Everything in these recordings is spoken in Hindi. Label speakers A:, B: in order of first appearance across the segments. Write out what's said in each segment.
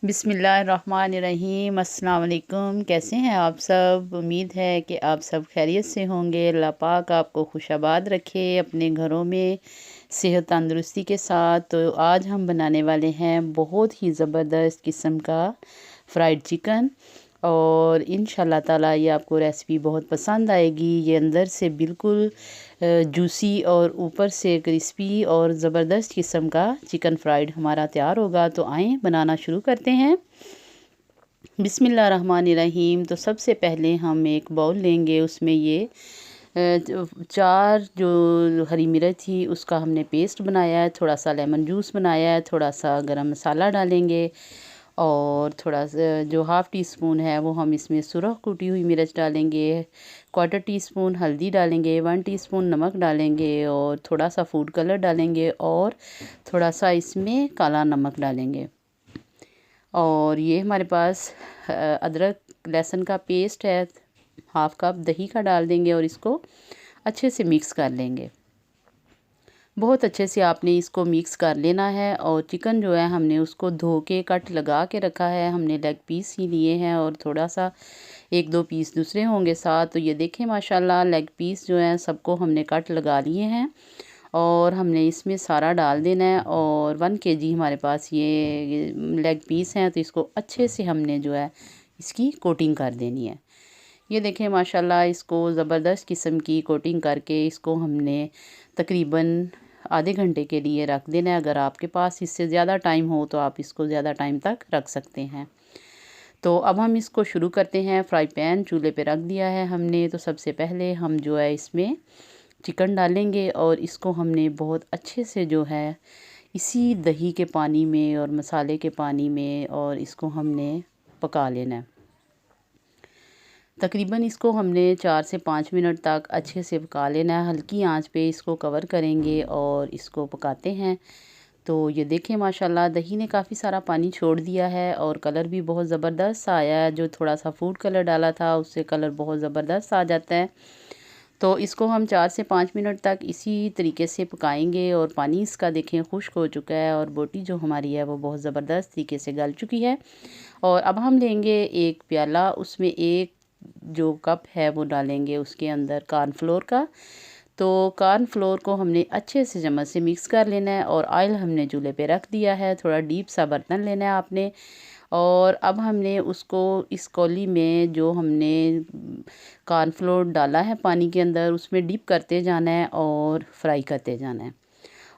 A: बिस्मिल्लाहिर्रहमानिर्रहीम। अस्सलाम वालेकुम। कैसे हैं आप सब? उम्मीद है कि आप सब खैरियत से होंगे। अल्लाह पाक आपको खुशाबाद रखे अपने घरों में सेहत तंदुरुस्ती के साथ। तो आज हम बनाने वाले हैं बहुत ही ज़बरदस्त किस्म का फ्राइड चिकन, और इंशाल्लाह ताला ये आपको रेसिपी बहुत पसंद आएगी। ये अंदर से बिल्कुल जूसी और ऊपर से क्रिस्पी और ज़बरदस्त किस्म का चिकन फ्राइड हमारा तैयार होगा। तो आएँ बनाना शुरू करते हैं। बिस्मिल्लाहिर्रहमानिर्रहीम। तो सबसे पहले हम एक बाउल लेंगे, उसमें ये 4 जो हरी मिर्च थी उसका हमने पेस्ट बनाया है, थोड़ा सा लेमन जूस बनाया है, थोड़ा सा गरम मसाला डालेंगे, और थोड़ा सा जो हाफ़ टी स्पून है वो हम इसमें सुरख कुटी हुई मिर्च डालेंगे, 1/4 टीस्पून हल्दी डालेंगे, 1 टीस्पून नमक डालेंगे, और थोड़ा सा फूड कलर डालेंगे, और थोड़ा सा इसमें काला नमक डालेंगे। और ये हमारे पास अदरक लहसुन का पेस्ट है, हाफ़ कप दही का डाल देंगे और इसको अच्छे से मिक्स कर लेंगे। बहुत अच्छे से आपने इसको मिक्स कर लेना है। और चिकन जो है हमने उसको धो के कट लगा के रखा है, हमने लेग पीस ही लिए हैं और थोड़ा सा 1-2 पीस दूसरे होंगे साथ। तो ये देखें माशाल्लाह लेग पीस जो हैं सबको हमने कट लगा लिए हैं, और हमने इसमें सारा डाल देना है। और 1 केजी हमारे पास ये लेग पीस हैं, तो इसको अच्छे से हमने जो है इसकी कोटिंग कर देनी है। ये देखें माशाल्लाह इसको ज़बरदस्त किस्म की कोटिंग करके इसको हमने तकरीबन आधे घंटे के लिए रख देना है। अगर आपके पास इससे ज़्यादा टाइम हो तो आप इसको ज़्यादा टाइम तक रख सकते हैं। तो अब हम इसको शुरू करते हैं। फ्राई पैन चूल्हे पे रख दिया है हमने। तो सबसे पहले हम जो है इसमें चिकन डालेंगे, और इसको हमने बहुत अच्छे से जो है इसी दही के पानी में और मसाले के पानी में और इसको हमने पका लेना है। तकरीबन इसको हमने 4 से 5 मिनट तक अच्छे से पका लेना है। हल्की आंच पे इसको कवर करेंगे और इसको पकाते हैं। तो ये देखें माशाल्लाह दही ने काफ़ी सारा पानी छोड़ दिया है और कलर भी बहुत ज़बरदस्त आया है। जो थोड़ा सा फूड कलर डाला था उससे कलर बहुत ज़बरदस्त आ जाता है। तो इसको हम 4 से 5 मिनट तक इसी तरीके से पकाएंगे। और पानी इसका देखें खुश्क हो चुका है और बोटी जो हमारी है वो बहुत ज़बरदस्त तरीके से गल चुकी है। और अब हम लेंगे एक प्याला, उसमें एक जो कप है वो डालेंगे उसके अंदर कॉर्नफ्लोर का। तो कॉर्नफ्लोर को हमने अच्छे से चम्मच से मिक्स कर लेना है। और ऑयल हमने चूल्हे पे रख दिया है, थोड़ा डीप सा बर्तन लेना है आपने। और अब हमने उसको इस कौली में जो हमने कॉर्नफ्लोर डाला है पानी के अंदर उसमें डिप करते जाना है और फ्राई करते जाना है।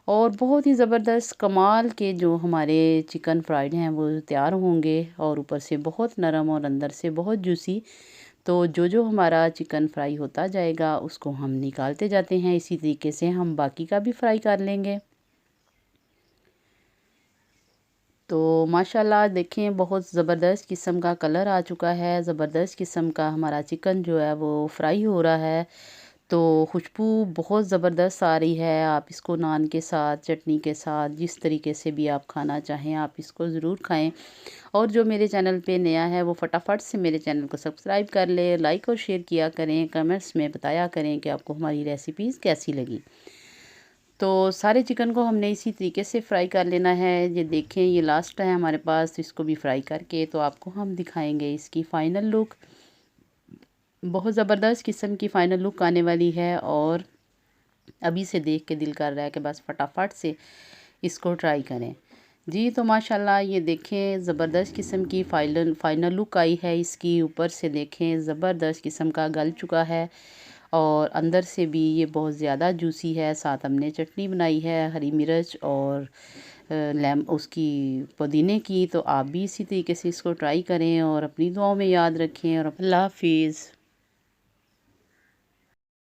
A: और बहुत ही ज़बरदस्त कमाल के जो हमारे चिकन फ्राइड हैं वो तैयार होंगे, और ऊपर से बहुत नरम और अंदर से बहुत जूसी। तो जो हमारा चिकन फ्राई होता जाएगा उसको हम निकालते जाते हैं। इसी तरीके से हम बाकी का भी फ्राई कर लेंगे। तो माशाल्लाह देखें बहुत ज़बरदस्त किस्म का कलर आ चुका है, ज़बरदस्त किस्म का हमारा चिकन जो है वो फ्राई हो रहा है। तो खुशबू बहुत ज़बरदस्त आ रही है। आप इसको नान के साथ, चटनी के साथ, जिस तरीके से भी आप खाना चाहें आप इसको ज़रूर खाएं। और जो मेरे चैनल पे नया है वो फटाफट से मेरे चैनल को सब्सक्राइब कर ले, लाइक और शेयर किया करें, कमेंट्स में बताया करें कि आपको हमारी रेसिपीज़ कैसी लगी। तो सारे चिकन को हमने इसी तरीके से फ्राई कर लेना है। ये देखें ये लास्ट है हमारे पास, तो इसको भी फ्राई करके तो आपको हम दिखाएंगे इसकी फ़ाइनल लुक। बहुत ज़बरदस्त किस्म की फ़ाइनल लुक आने वाली है, और अभी से देख के दिल कर रहा है कि बस फटाफट से इसको ट्राई करें। जी तो माशाल्लाह ये देखें ज़बरदस्त किस्म की फ़ाइनल लुक आई है इसकी। ऊपर से देखें ज़बरदस्त किस्म का गल चुका है, और अंदर से भी ये बहुत ज़्यादा जूसी है। साथ हमने चटनी बनाई है हरी मिर्च और लेम उसकी पुदीने की। तो आप भी इसी तरीके से इसको ट्राई करें और अपनी दुआओं में याद रखें। और अल्लाह हाफिज़।